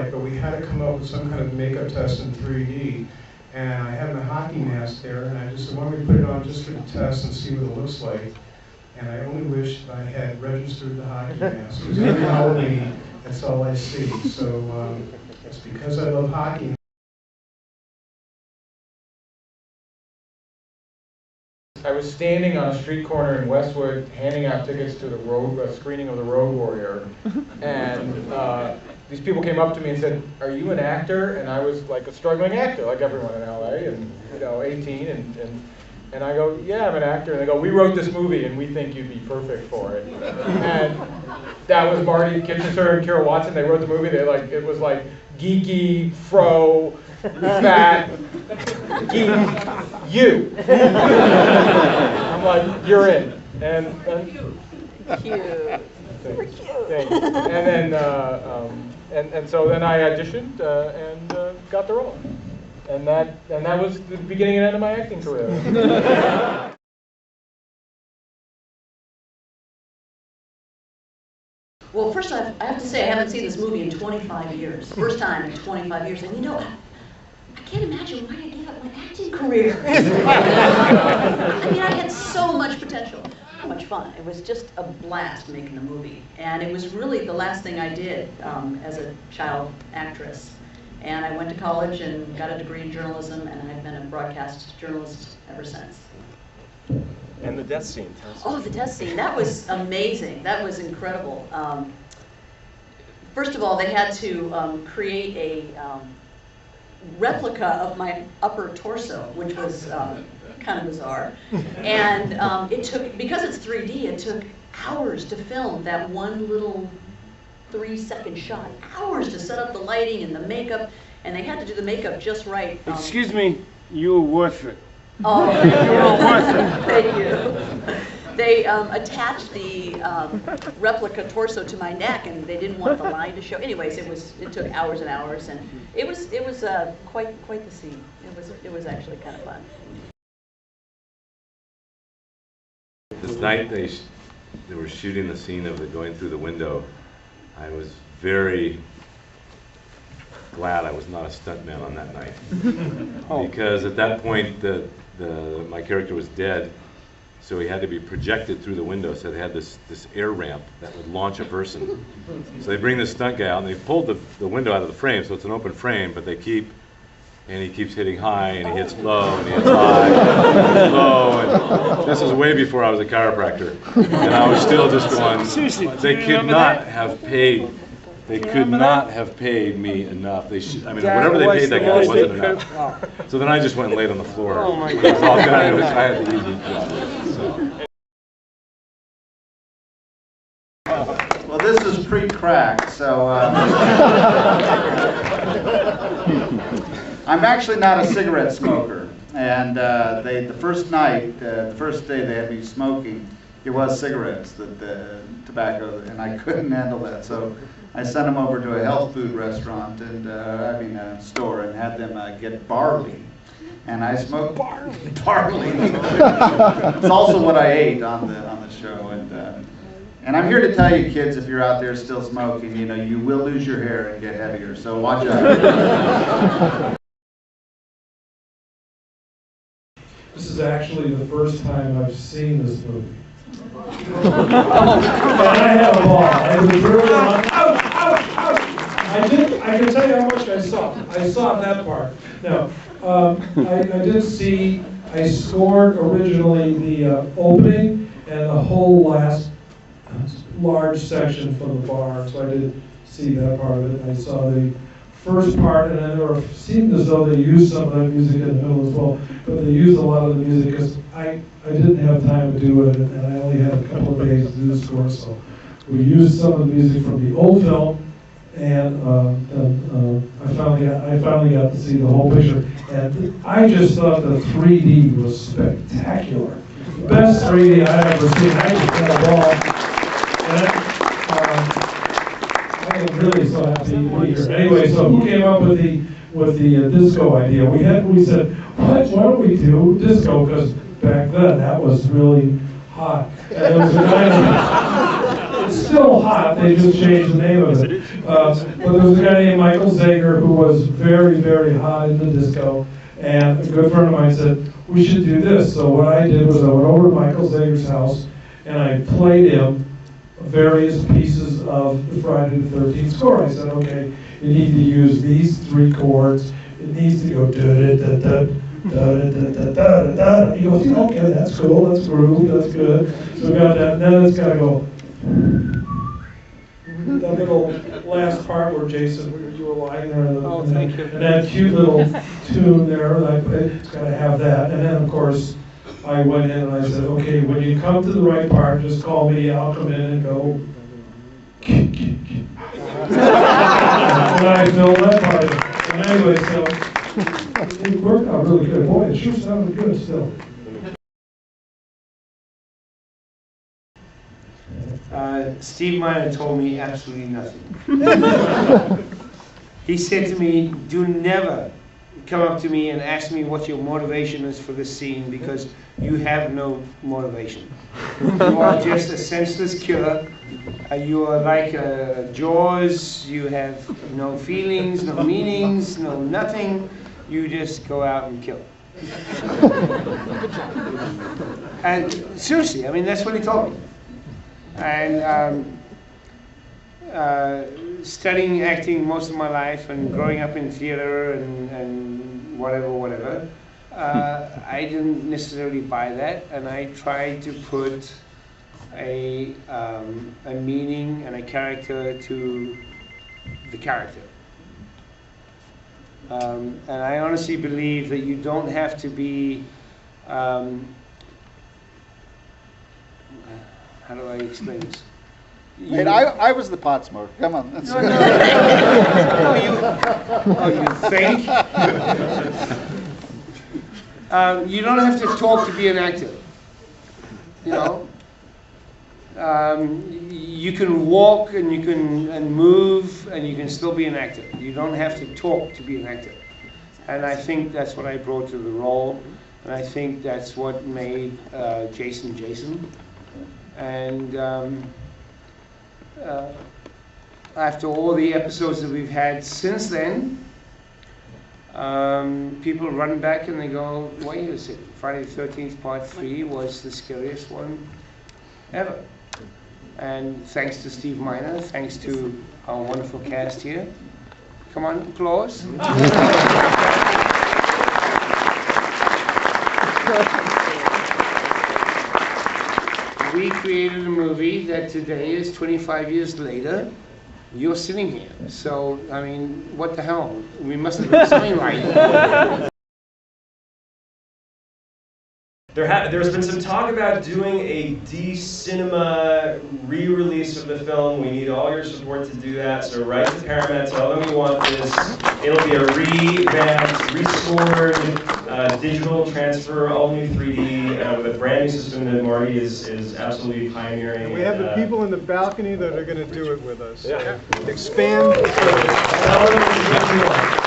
like, but we had to come up with some kind of makeup test in 3D. And I had my hockey mask there, and I just said, why don't we put it on just for the test and see what it looks like? And I only wish I had registered the hockey mask. Because every Halloween, that's all I see. So it's because I love hockey. I was standing on a street corner in Westwood handing out tickets to the screening of The Road Warrior, and these people came up to me and said, "Are you an actor?" And I was like a struggling actor, like everyone in LA, and 18, and I go, "Yeah, I'm an actor." And they go, "We wrote this movie, and we think you'd be perfect for it." And that was Marty Kitchener and Carol Watson. They wrote the movie. It was like geeky, fro, fat, geek, you. I'm like, "You're in." And Cute. Super cute. Thanks. And then and so then I auditioned and got the role. And that was the beginning and end of my acting career. Well, first I have to say I haven't seen this movie in 25 years. First time in 25 years. And I can't imagine why I gave up my acting career. I mean, I had so much potential. So much fun. It was just a blast making the movie. And it was really the last thing I did as a child actress. And I went to college and got a degree in journalism, and I've been a broadcast journalist ever since. And the death scene. Oh, the death scene. That was amazing. That was incredible. First of all, they had to create a replica of my upper torso, which was kind of bizarre. And it took, because it's 3D, it took hours to film that one little 3-second shot. Hours to set up the lighting and the makeup, and they had to do the makeup just right. Excuse me, you were worth it. Oh, thank you. They attached the replica torso to my neck, and they didn't want the line to show. Anyways, it took hours and hours, and it was quite the scene. It was actually kind of fun. This night they were shooting the scene of it going through the window. I was very glad I was not a stuntman on that night, because at that point my character was dead, so he had to be projected through the window. So they had this air ramp that would launch a person. So they bring this stunt guy out, and they pulled the window out of the frame, so it's an open frame, but he keeps hitting high, and he hits low, and he hits high, and hits low, and this is way before I was a chiropractor, and I was still just going, they could not have paid me enough. Whatever they paid that guy wasn't enough. So then I just went and laid on the floor. Oh my God. I had the easy job. So. Well, this is pre-crack, so I'm actually not a cigarette smoker. And the first day they had me smoking, it was cigarettes, the tobacco, and I couldn't handle that. So I sent them over to a health food restaurant a store, and had them get barley. And I smoked barley. It's also what I ate on the show. And I'm here to tell you, kids, if you're out there still smoking, you will lose your hair and get heavier. So watch out. This is actually the first time I've seen this movie. And I had a ball. I was really on. Ouch! Ouch! Ouch! I can tell you how much I saw. I saw that part. Now, I scored originally the opening and the whole last large section from the bar, so I did see that part of it. I saw the first part, and then it seemed as though they used some of that music in the middle as well, but they used a lot of the music because I didn't have time to do it, and I only had a couple of days to do the score, so we used some of the music from the old film, and then I finally got to see the whole picture, and I just thought the 3D was spectacular. Best 3D I've ever seen. I just had a ball. And I am really so happy to be here. Anyway, so who came up with the disco idea? We said, why don't we do disco? Because back then that was really hot. And it was a kind of, It's still hot, they just changed the name of it. But there was a guy named Michael Zager who was very, very hot in the disco. And a good friend of mine said, we should do this. So what I did was I went over to Michael Zager's house and I played him various pieces of the Friday the 13th score. I said, okay, you need to use these 3 chords. It needs to go da-da-da-da, da-da-da-da-da-da. He goes, yeah, okay, that's cool, that's groovy, that's good. So we got that, and then it's gotta go. That little last part where Jason, you were lying there. Oh, thank you. And that cute little tune there, like, it's gotta have that. And then, of course, I went in and I said, okay, when you come to the right part, just call me, I'll come in and go. And I filled that part. And anyway, so it worked out really good. Boy, it sure sounded good still. Steve Miner told me absolutely nothing. He said to me, do never come up to me and ask me what your motivation is for this scene, because you have no motivation. You are just a senseless killer. You are like Jaws. You have no feelings, no meanings, no nothing. You just go out and kill. And seriously, I mean, that's what he told me. And studying acting most of my life and growing up in theater and whatever, I didn't necessarily buy that, and I tried to put a meaning and a character to the character. And I honestly believe that you don't have to be, how do I explain this? Wait, I was the pot smoker. Come on. No, you think? You don't have to talk to be an actor. You know, you can walk and you can move and you can still be an actor. You don't have to talk to be an actor. And I think that's what I brought to the role, and I think that's what made Jason Jason. And after all the episodes that we've had since then, people run back and they go, wait a second, Friday the 13th Part 3 was the scariest one ever. And thanks to Steve Miner, thanks to our wonderful cast here. Come on, applause. We created a movie that today is 25 years later. You're sitting here. So, I mean, what the hell? We must have done something right. There's been some talk about doing a D-Cinema re-release of the film. We need all your support to do that. So write to Paramount, tell them we want this. It'll be a revamped, restored, digital transfer, all new 3D, with a brand new system that Marty is absolutely pioneering. We have the people in the balcony that are going to do it with us. Yeah. Expand the service.